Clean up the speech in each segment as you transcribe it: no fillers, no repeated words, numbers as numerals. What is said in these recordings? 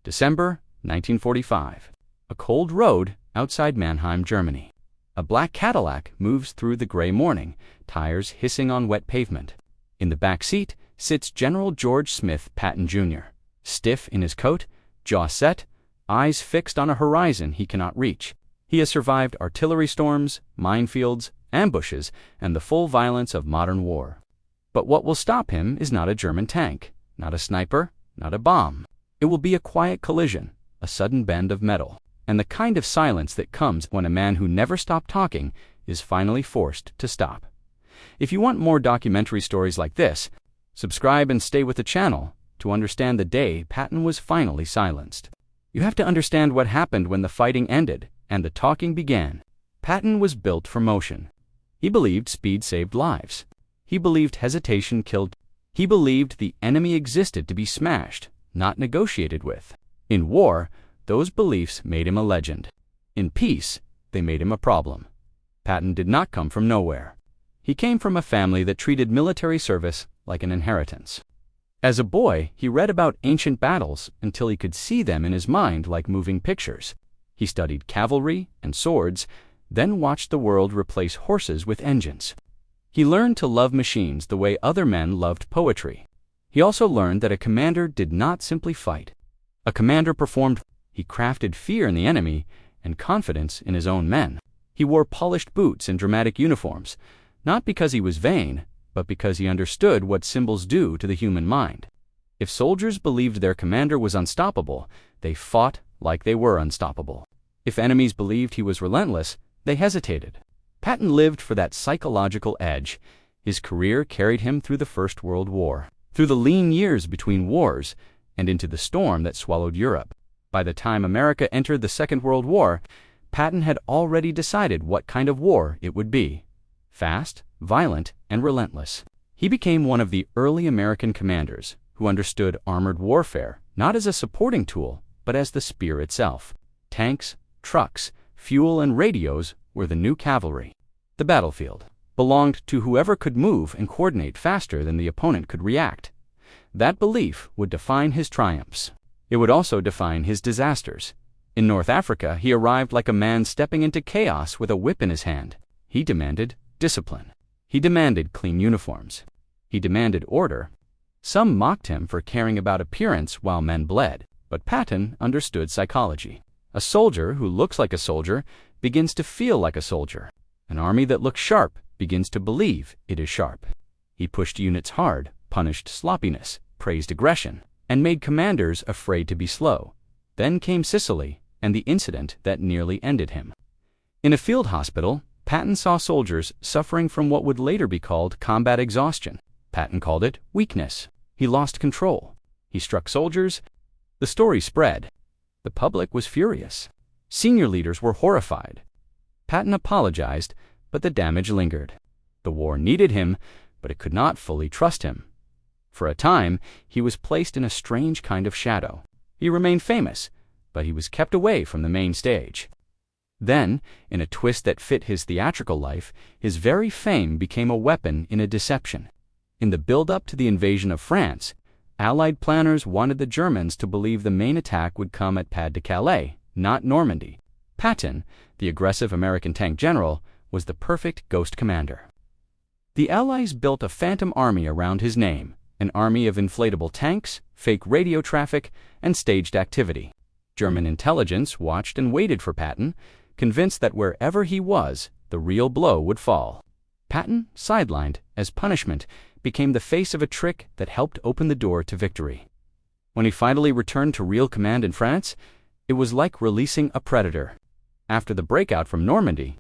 December 1945. A cold road outside Mannheim, Germany. A black Cadillac moves through the gray morning, tires hissing on wet pavement. In the back seat sits General George Smith Patton Junior, stiff in his coat, jaw set, eyes fixed on a horizon he cannot reach. He has survived artillery storms, minefields, ambushes, and the full violence of modern war. But what will stop him is not a German tank, not a sniper, not a bomb. It will be a quiet collision, a sudden bend of metal, and the kind of silence that comes when a man who never stopped talking is finally forced to stop. If you want more documentary stories like this, subscribe and stay with the channel to understand the day Patton was finally silenced. You have to understand what happened when the fighting ended and the talking began. Patton was built for motion. He believed speed saved lives. He believed hesitation killed. He believed the enemy existed to be smashed, not negotiated with. In war, those beliefs made him a legend. In peace, they made him a problem. Patton did not come from nowhere. He came from a family that treated military service like an inheritance. As a boy, he read about ancient battles until he could see them in his mind like moving pictures. He studied cavalry and swords, then watched the world replace horses with engines. He learned to love machines the way other men loved poetry. He also learned that a commander did not simply fight. A commander performed. He crafted fear in the enemy and confidence in his own men. He wore polished boots and dramatic uniforms, not because he was vain, but because he understood what symbols do to the human mind. If soldiers believed their commander was unstoppable, they fought like they were unstoppable. If enemies believed he was relentless, they hesitated. Patton lived for that psychological edge. His career carried him through the First World War, through the lean years between wars, and into the storm that swallowed Europe. By the time America entered the Second World War, Patton had already decided what kind of war it would be: fast, violent, and relentless. He became one of the early American commanders who understood armored warfare not as a supporting tool, but as the spear itself. Tanks, trucks, fuel, and radios were the new cavalry. The battlefield belonged to whoever could move and coordinate faster than the opponent could react. That belief would define his triumphs. It would also define his disasters. In North Africa, he arrived like a man stepping into chaos with a whip in his hand. He demanded discipline. He demanded clean uniforms. He demanded order. Some mocked him for caring about appearance while men bled, but Patton understood psychology. A soldier who looks like a soldier begins to feel like a soldier. An army that looks sharp begins to believe it is sharp. He pushed units hard, punished sloppiness, praised aggression, and made commanders afraid to be slow. Then came Sicily and the incident that nearly ended him. In a field hospital, Patton saw soldiers suffering from what would later be called combat exhaustion. Patton called it weakness. He lost control. He struck soldiers. The story spread. The public was furious. Senior leaders were horrified. Patton apologized, but the damage lingered. The war needed him, but it could not fully trust him. For a time, he was placed in a strange kind of shadow. He remained famous, but he was kept away from the main stage. Then, in a twist that fit his theatrical life, his very fame became a weapon in a deception. In the build-up to the invasion of France, Allied planners wanted the Germans to believe the main attack would come at Pas-de-Calais, not Normandy. Patton, the aggressive American tank general, was the perfect ghost commander. The Allies built a phantom army around his name, an army of inflatable tanks, fake radio traffic, and staged activity. German intelligence watched and waited for Patton, convinced that wherever he was, the real blow would fall. Patton, sidelined as punishment, became the face of a trick that helped open the door to victory. When he finally returned to real command in France, it was like releasing a predator. After the breakout from Normandy,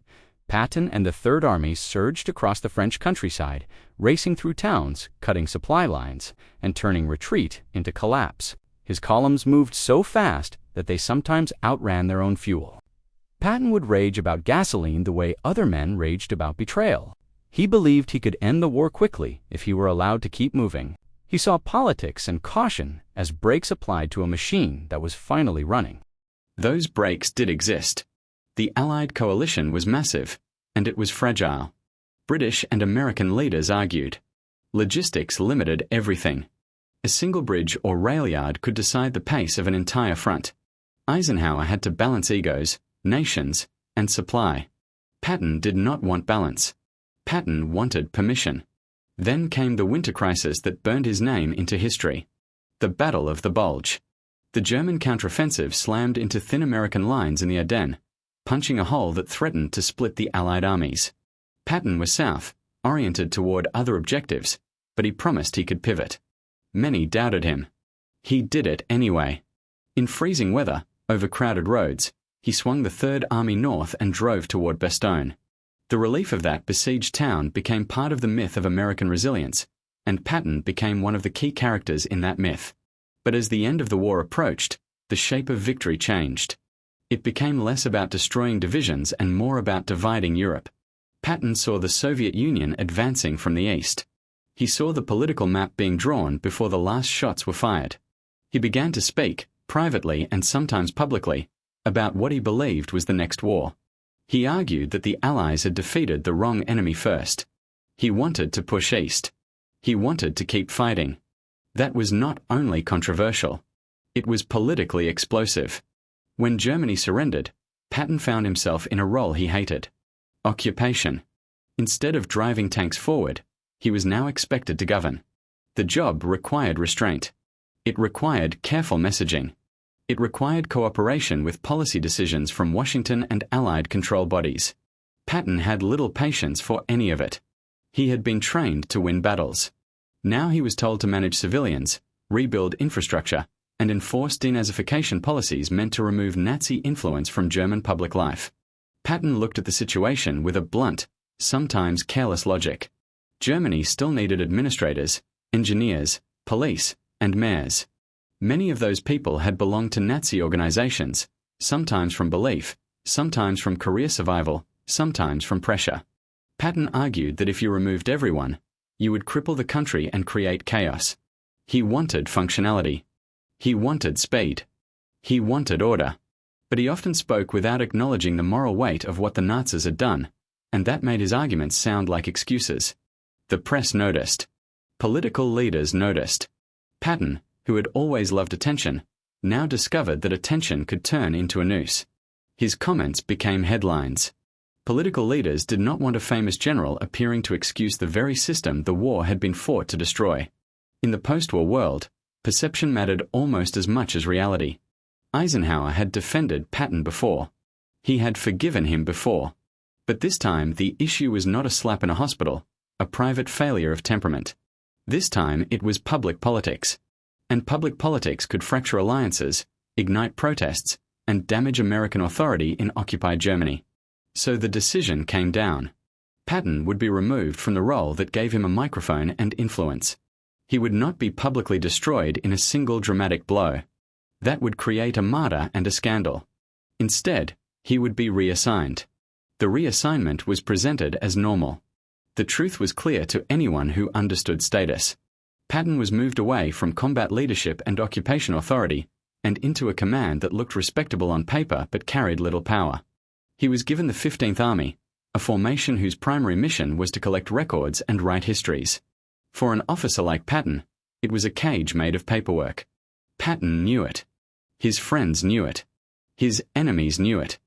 Patton and the Third Army surged across the French countryside, racing through towns, cutting supply lines, and turning retreat into collapse. His columns moved so fast that they sometimes outran their own fuel. Patton would rage about gasoline the way other men raged about betrayal. He believed he could end the war quickly if he were allowed to keep moving. He saw politics and caution as brakes applied to a machine that was finally running. Those brakes did exist. The Allied coalition was massive, and it was fragile. British and American leaders argued. Logistics limited everything. A single bridge or rail yard could decide the pace of an entire front. Eisenhower had to balance egos, nations, and supply. Patton did not want balance. Patton wanted permission. Then came the winter crisis that burned his name into history. The Battle of the Bulge. The German counteroffensive slammed into thin American lines in the Ardennes, punching a hole that threatened to split the Allied armies. Patton was south, oriented toward other objectives, but he promised he could pivot. Many doubted him. He did it anyway. In freezing weather, over crowded roads, he swung the Third Army north and drove toward Bastogne. The relief of that besieged town became part of the myth of American resilience, and Patton became one of the key characters in that myth. But as the end of the war approached, the shape of victory changed. It became less about destroying divisions and more about dividing Europe. Patton saw the Soviet Union advancing from the east. He saw the political map being drawn before the last shots were fired. He began to speak, privately and sometimes publicly, about what he believed was the next war. He argued that the Allies had defeated the wrong enemy first. He wanted to push east. He wanted to keep fighting. That was not only controversial. It was politically explosive. When Germany surrendered, Patton found himself in a role he hated. Occupation. Instead of driving tanks forward, he was now expected to govern. The job required restraint. It required careful messaging. It required cooperation with policy decisions from Washington and Allied control bodies. Patton had little patience for any of it. He had been trained to win battles. Now he was told to manage civilians, rebuild infrastructure, and enforce denazification policies meant to remove Nazi influence from German public life. Patton looked at the situation with a blunt, sometimes careless logic. Germany still needed administrators, engineers, police, and mayors. Many of those people had belonged to Nazi organizations, sometimes from belief, sometimes from career survival, sometimes from pressure. Patton argued that if you removed everyone, you would cripple the country and create chaos. He wanted functionality. He wanted speed. He wanted order. But he often spoke without acknowledging the moral weight of what the Nazis had done, and that made his arguments sound like excuses. The press noticed. Political leaders noticed. Patton, who had always loved attention, now discovered that attention could turn into a noose. His comments became headlines. Political leaders did not want a famous general appearing to excuse the very system the war had been fought to destroy. In the post-war world, perception mattered almost as much as reality. Eisenhower had defended Patton before. He had forgiven him before. But this time the issue was not a slap in a hospital, a private failure of temperament. This time it was public politics. And public politics could fracture alliances, ignite protests, and damage American authority in occupied Germany. So the decision came down. Patton would be removed from the role that gave him a microphone and influence. He would not be publicly destroyed in a single dramatic blow. That would create a martyr and a scandal. Instead, he would be reassigned. The reassignment was presented as normal. The truth was clear to anyone who understood status. Patton was moved away from combat leadership and occupation authority and into a command that looked respectable on paper but carried little power. He was given the 15th Army, a formation whose primary mission was to collect records and write histories. For an officer like Patton, it was a cage made of paperwork. Patton knew it. His friends knew it. His enemies knew it.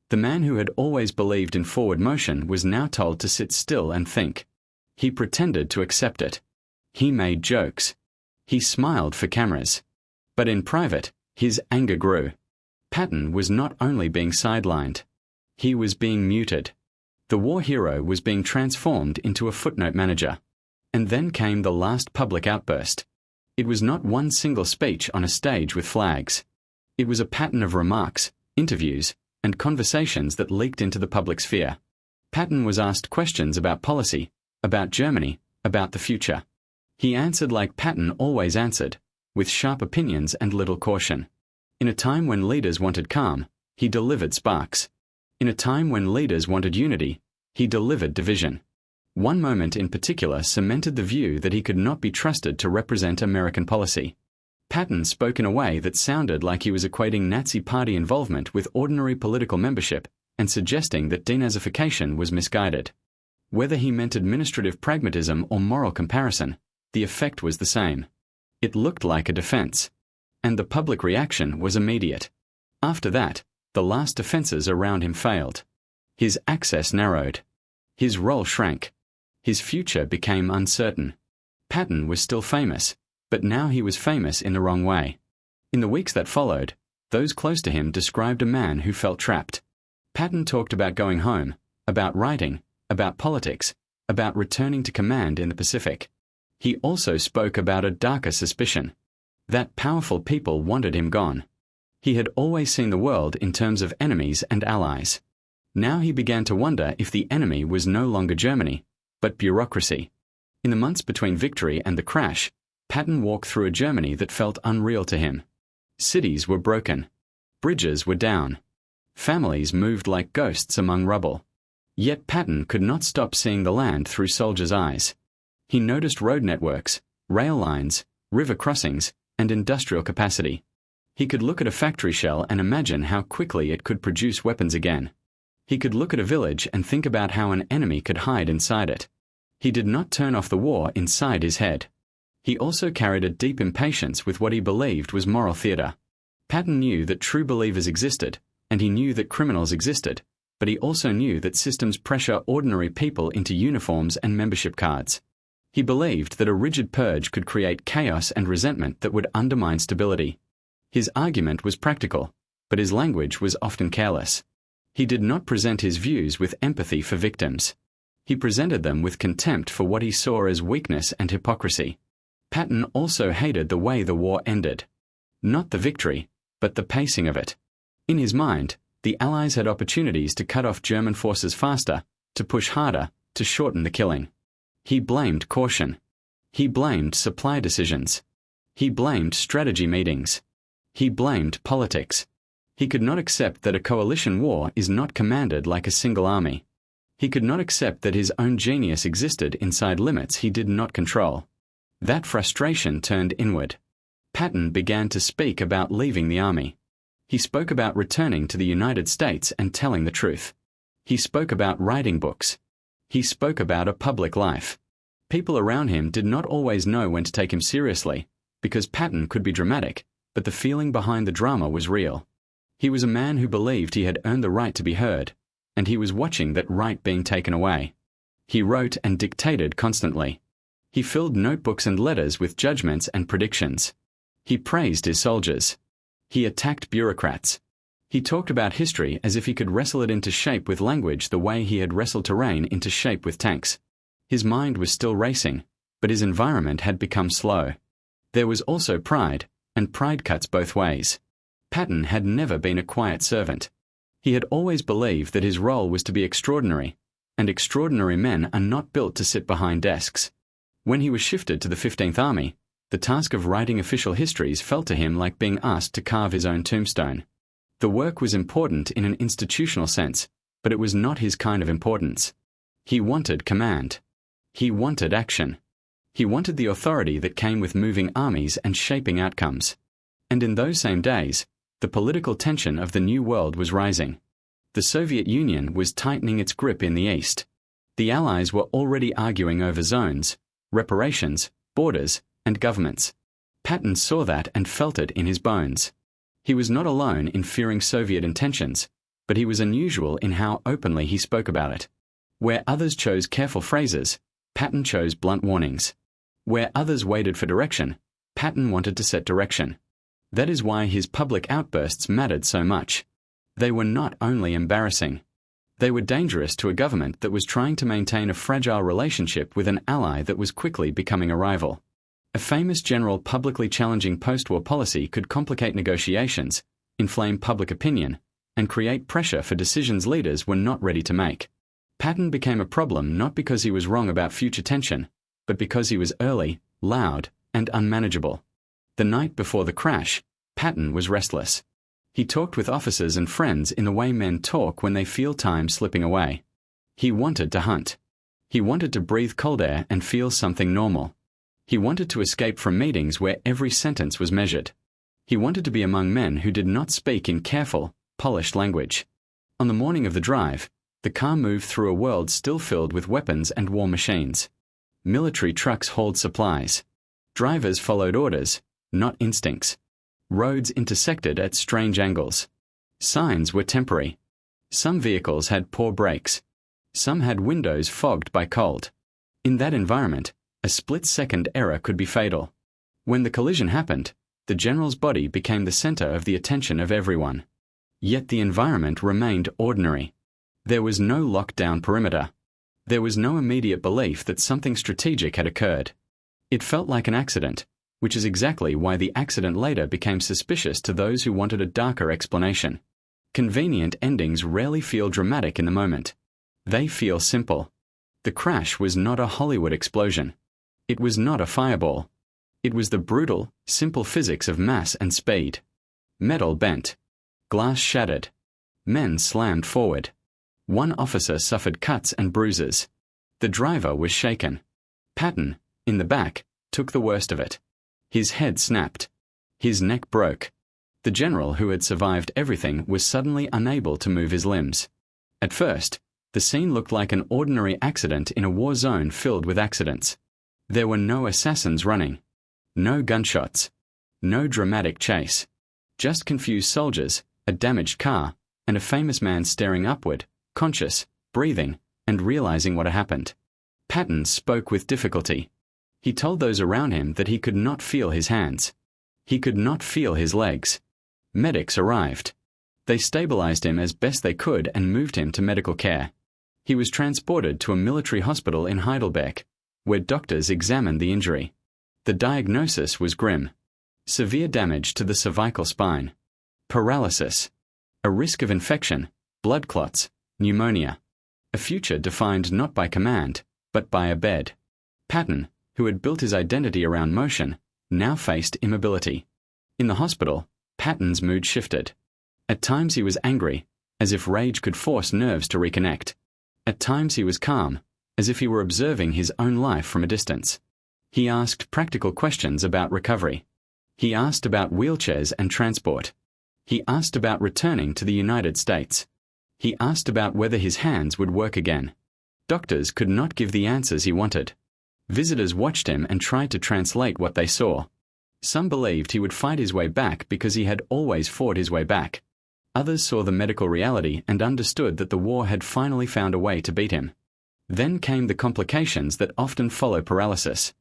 The man who had always believed in forward motion was now told to sit still and think. He pretended to accept it. He made jokes. He smiled for cameras. But in private, his anger grew. Patton was not only being sidelined. He was being muted. The war hero was being transformed into a footnote manager. And then came the last public outburst. It was not one single speech on a stage with flags. It was a pattern of remarks, interviews, and conversations that leaked into the public sphere. Patton was asked questions about policy, about Germany, about the future. He answered like Patton always answered, with sharp opinions and little caution. In a time when leaders wanted calm, he delivered sparks. In a time when leaders wanted unity, he delivered division. One moment in particular cemented the view that he could not be trusted to represent American policy. Patton spoke in a way that sounded like he was equating Nazi Party involvement with ordinary political membership and suggesting that denazification was misguided. Whether he meant administrative pragmatism or moral comparison, the effect was the same. It looked like a defense. And the public reaction was immediate. After that, the last defenses around him failed. His access narrowed. His role shrank. His future became uncertain. Patton was still famous, but now he was famous in the wrong way. In the weeks that followed, those close to him described a man who felt trapped. Patton talked about going home, about writing, about politics, about returning to command in the Pacific. He also spoke about a darker suspicion, that powerful people wanted him gone. He had always seen the world in terms of enemies and allies. Now he began to wonder if the enemy was no longer Germany, but bureaucracy. In the months between victory and the crash, Patton walked through a Germany that felt unreal to him. Cities were broken. Bridges were down. Families moved like ghosts among rubble. Yet Patton could not stop seeing the land through soldiers' eyes. He noticed road networks, rail lines, river crossings, and industrial capacity. He could look at a factory shell and imagine how quickly it could produce weapons again. He could look at a village and think about how an enemy could hide inside it. He did not turn off the war inside his head. He also carried a deep impatience with what he believed was moral theater. Patton knew that true believers existed, and he knew that criminals existed, but he also knew that systems pressure ordinary people into uniforms and membership cards. He believed that a rigid purge could create chaos and resentment that would undermine stability. His argument was practical, but his language was often careless. He did not present his views with empathy for victims. He presented them with contempt for what he saw as weakness and hypocrisy. Patton also hated the way the war ended. Not the victory, but the pacing of it. In his mind, the Allies had opportunities to cut off German forces faster, to push harder, to shorten the killing. He blamed caution. He blamed supply decisions. He blamed strategy meetings. He blamed politics. He could not accept that a coalition war is not commanded like a single army. He could not accept that his own genius existed inside limits he did not control. That frustration turned inward. Patton began to speak about leaving the army. He spoke about returning to the United States and telling the truth. He spoke about writing books. He spoke about a public life. People around him did not always know when to take him seriously, because Patton could be dramatic, but the feeling behind the drama was real. He was a man who believed he had earned the right to be heard, and he was watching that right being taken away. He wrote and dictated constantly. He filled notebooks and letters with judgments and predictions. He praised his soldiers. He attacked bureaucrats. He talked about history as if he could wrestle it into shape with language the way he had wrestled terrain into shape with tanks. His mind was still racing, but his environment had become slow. There was also pride, and pride cuts both ways. Patton had never been a quiet servant. He had always believed that his role was to be extraordinary, and extraordinary men are not built to sit behind desks. When he was shifted to the 15th Army, the task of writing official histories felt to him like being asked to carve his own tombstone. The work was important in an institutional sense, but it was not his kind of importance. He wanted command. He wanted action. He wanted the authority that came with moving armies and shaping outcomes. And in those same days, the political tension of the New World was rising. The Soviet Union was tightening its grip in the East. The Allies were already arguing over zones, reparations, borders, and governments. Patton saw that and felt it in his bones. He was not alone in fearing Soviet intentions, but he was unusual in how openly he spoke about it. Where others chose careful phrases, Patton chose blunt warnings. Where others waited for direction, Patton wanted to set direction. That is why his public outbursts mattered so much. They were not only embarrassing. They were dangerous to a government that was trying to maintain a fragile relationship with an ally that was quickly becoming a rival. A famous general publicly challenging post-war policy could complicate negotiations, inflame public opinion, and create pressure for decisions leaders were not ready to make. Patton became a problem not because he was wrong about future tension, but because he was early, loud, and unmanageable. The night before the crash, Patton was restless. He talked with officers and friends in the way men talk when they feel time slipping away. He wanted to hunt. He wanted to breathe cold air and feel something normal. He wanted to escape from meetings where every sentence was measured. He wanted to be among men who did not speak in careful, polished language. On the morning of the drive, the car moved through a world still filled with weapons and war machines. Military trucks hauled supplies. Drivers followed orders, not instincts. Roads intersected at strange angles. Signs were temporary. Some vehicles had poor brakes. Some had windows fogged by cold. In that environment, a split-second error could be fatal. When the collision happened, the general's body became the center of the attention of everyone. Yet the environment remained ordinary. There was no lockdown perimeter. There was no immediate belief that something strategic had occurred. It felt like an accident, which is exactly why the accident later became suspicious to those who wanted a darker explanation. Convenient endings rarely feel dramatic in the moment. They feel simple. The crash was not a Hollywood explosion. It was not a fireball. It was the brutal, simple physics of mass and speed. Metal bent. Glass shattered. Men slammed forward. One officer suffered cuts and bruises. The driver was shaken. Patton, in the back, took the worst of it. His head snapped. His neck broke. The general who had survived everything was suddenly unable to move his limbs. At first, the scene looked like an ordinary accident in a war zone filled with accidents. There were no assassins running. No gunshots. No dramatic chase. Just confused soldiers, a damaged car, and a famous man staring upward, conscious, breathing, and realizing what had happened. Patton spoke with difficulty. He told those around him that he could not feel his hands. He could not feel his legs. Medics arrived. They stabilized him as best they could and moved him to medical care. He was transported to a military hospital in Heidelberg, where doctors examined the injury. The diagnosis was grim. Severe damage to the cervical spine. Paralysis. A risk of infection, blood clots, pneumonia. A future defined not by command, but by a bed. Patton, who had built his identity around motion, now faced immobility. In the hospital, Patton's mood shifted. At times he was angry, as if rage could force nerves to reconnect. At times he was calm, as if he were observing his own life from a distance. He asked practical questions about recovery. He asked about wheelchairs and transport. He asked about returning to the United States. He asked about whether his hands would work again. Doctors could not give the answers he wanted. Visitors watched him and tried to translate what they saw. Some believed he would fight his way back because he had always fought his way back. Others saw the medical reality and understood that the war had finally found a way to beat him. Then came the complications that often follow paralysis.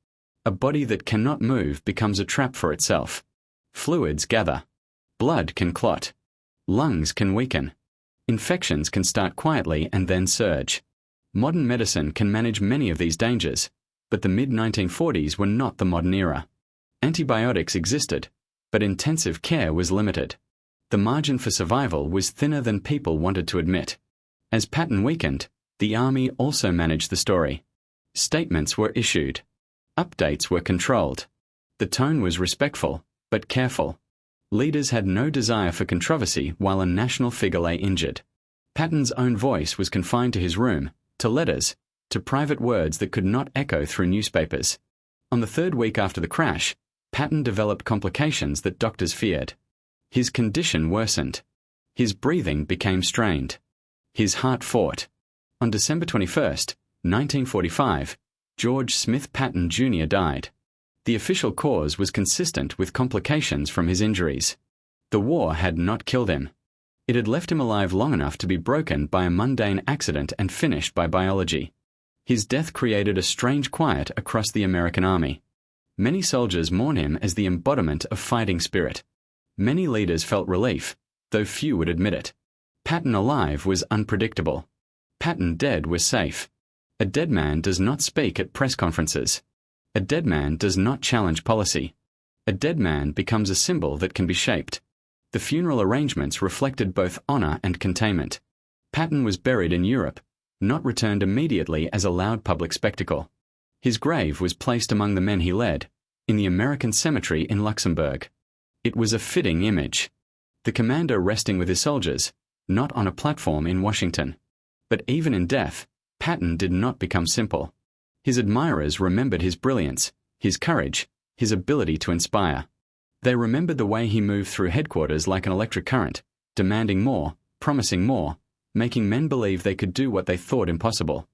A body that cannot move becomes a trap for itself. Fluids gather. Blood can clot. Lungs can weaken. Infections can start quietly and then surge. Modern medicine can manage many of these dangers, but the mid-1940s were not the modern era. Antibiotics existed, but intensive care was limited. The margin for survival was thinner than people wanted to admit. As Patton weakened, the Army also managed the story. Statements were issued. Updates were controlled. The tone was respectful, but careful. Leaders had no desire for controversy while a national figure lay injured. Patton's own voice was confined to his room, to letters, to private words that could not echo through newspapers. On the third week after the crash, Patton developed complications that doctors feared. His condition worsened. His breathing became strained. His heart fought. On December 21, 1945, George Smith Patton Junior died. The official cause was consistent with complications from his injuries. The war had not killed him. It had left him alive long enough to be broken by a mundane accident and finished by biology. His death created a strange quiet across the American Army. Many soldiers mourn him as the embodiment of fighting spirit. Many leaders felt relief, though few would admit it. Patton alive was unpredictable. Patton dead was safe. A dead man does not speak at press conferences. A dead man does not challenge policy. A dead man becomes a symbol that can be shaped. The funeral arrangements reflected both honor and containment. Patton was buried in Europe, not returned immediately as a loud public spectacle. His grave was placed among the men he led, in the American cemetery in Luxembourg. It was a fitting image. The commander resting with his soldiers, not on a platform in Washington. But even in death, Patton did not become simple. His admirers remembered his brilliance, his courage, his ability to inspire. They remembered the way he moved through headquarters like an electric current, demanding more, promising more, making men believe they could do what they thought impossible.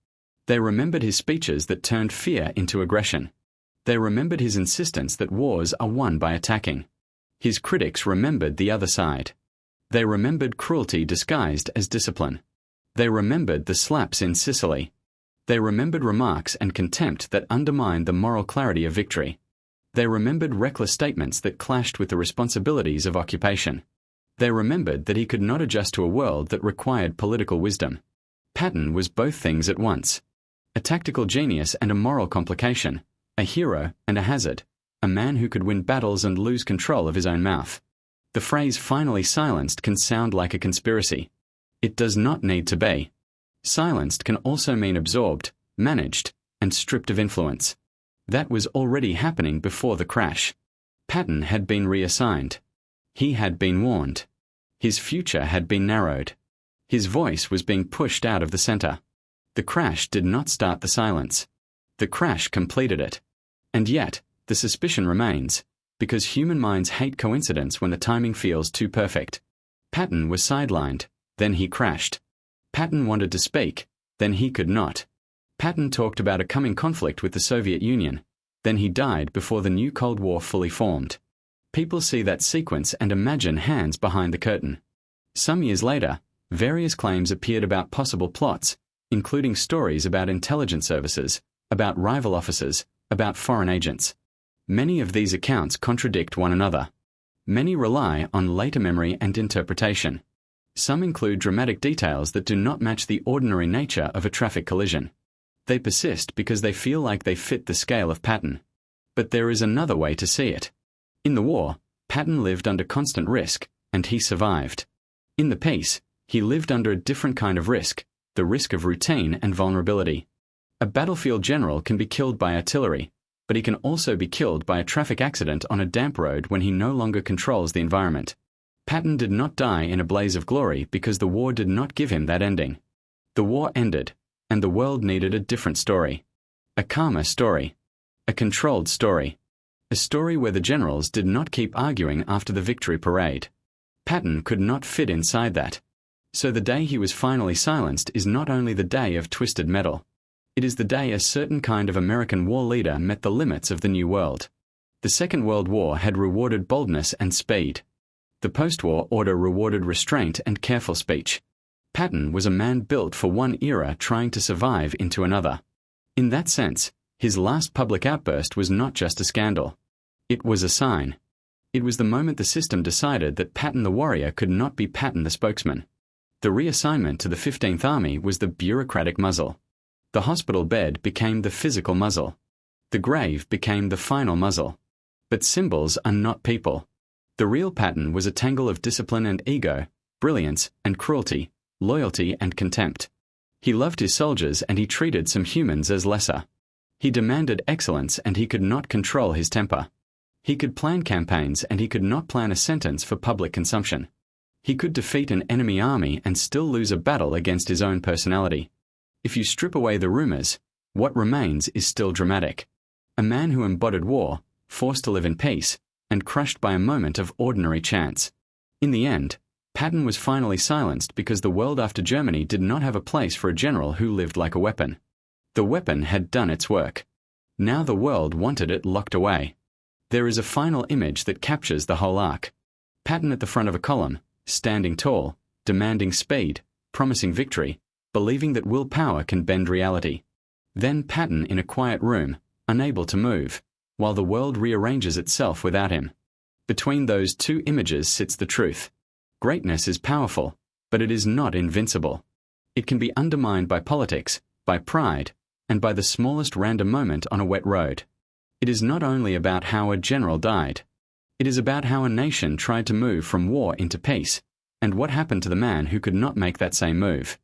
They remembered his speeches that turned fear into aggression. They remembered his insistence that wars are won by attacking. His critics remembered the other side. They remembered cruelty disguised as discipline. They remembered the slaps in Sicily. They remembered remarks and contempt that undermined the moral clarity of victory. They remembered reckless statements that clashed with the responsibilities of occupation. They remembered that he could not adjust to a world that required political wisdom. Patton was both things at once: a tactical genius and a moral complication, a hero and a hazard, a man who could win battles and lose control of his own mouth. The phrase "finally silenced" can sound like a conspiracy. It does not need to be. Silenced can also mean absorbed, managed, and stripped of influence. That was already happening before the crash. Patton had been reassigned. He had been warned. His future had been narrowed. His voice was being pushed out of the center. The crash did not start the silence. The crash completed it. And yet, the suspicion remains, because human minds hate coincidence when the timing feels too perfect. Patton was sidelined, then he crashed. Patton wanted to speak, then he could not. Patton talked about a coming conflict with the Soviet Union, then he died before the new Cold War fully formed. People see that sequence and imagine hands behind the curtain. Some years later, various claims appeared about possible plots, including stories about intelligence services, about rival officers, about foreign agents. Many of these accounts contradict one another. Many rely on later memory and interpretation. Some include dramatic details that do not match the ordinary nature of a traffic collision. They persist because they feel like they fit the scale of Patton. But there is another way to see it. In the war, Patton lived under constant risk, and he survived. In the peace, he lived under a different kind of risk, the risk of routine and vulnerability. A battlefield general can be killed by artillery, but he can also be killed by a traffic accident on a damp road when he no longer controls the environment. Patton did not die in a blaze of glory because the war did not give him that ending. The war ended, and the world needed a different story. A calmer story. A controlled story. A story where the generals did not keep arguing after the victory parade. Patton could not fit inside that. So the day he was finally silenced is not only the day of twisted metal. It is the day a certain kind of American war leader met the limits of the New World. The Second World War had rewarded boldness and speed. The post-war order rewarded restraint and careful speech. Patton was a man built for one era trying to survive into another. In that sense, his last public outburst was not just a scandal. It was a sign. It was the moment the system decided that Patton the warrior could not be Patton the spokesman. The reassignment to the 15th Army was the bureaucratic muzzle. The hospital bed became the physical muzzle. The grave became the final muzzle. But symbols are not people. The real Patton was a tangle of discipline and ego, brilliance and cruelty, loyalty and contempt. He loved his soldiers and he treated some humans as lesser. He demanded excellence and he could not control his temper. He could plan campaigns and he could not plan a sentence for public consumption. He could defeat an enemy army and still lose a battle against his own personality. If you strip away the rumors, what remains is still dramatic. A man who embodied war, forced to live in peace, and crushed by a moment of ordinary chance. In the end, Patton was finally silenced because the world after Germany did not have a place for a general who lived like a weapon. The weapon had done its work. Now the world wanted it locked away. There is a final image that captures the whole arc. Patton at the front of a column, standing tall, demanding speed, promising victory, believing that willpower can bend reality. Then Patton in a quiet room, unable to move, while the world rearranges itself without him. Between those two images sits the truth. Greatness is powerful, but it is not invincible. It can be undermined by politics, by pride, and by the smallest random moment on a wet road. It is not only about how a general died. It is about how a nation tried to move from war into peace, and what happened to the man who could not make that same move.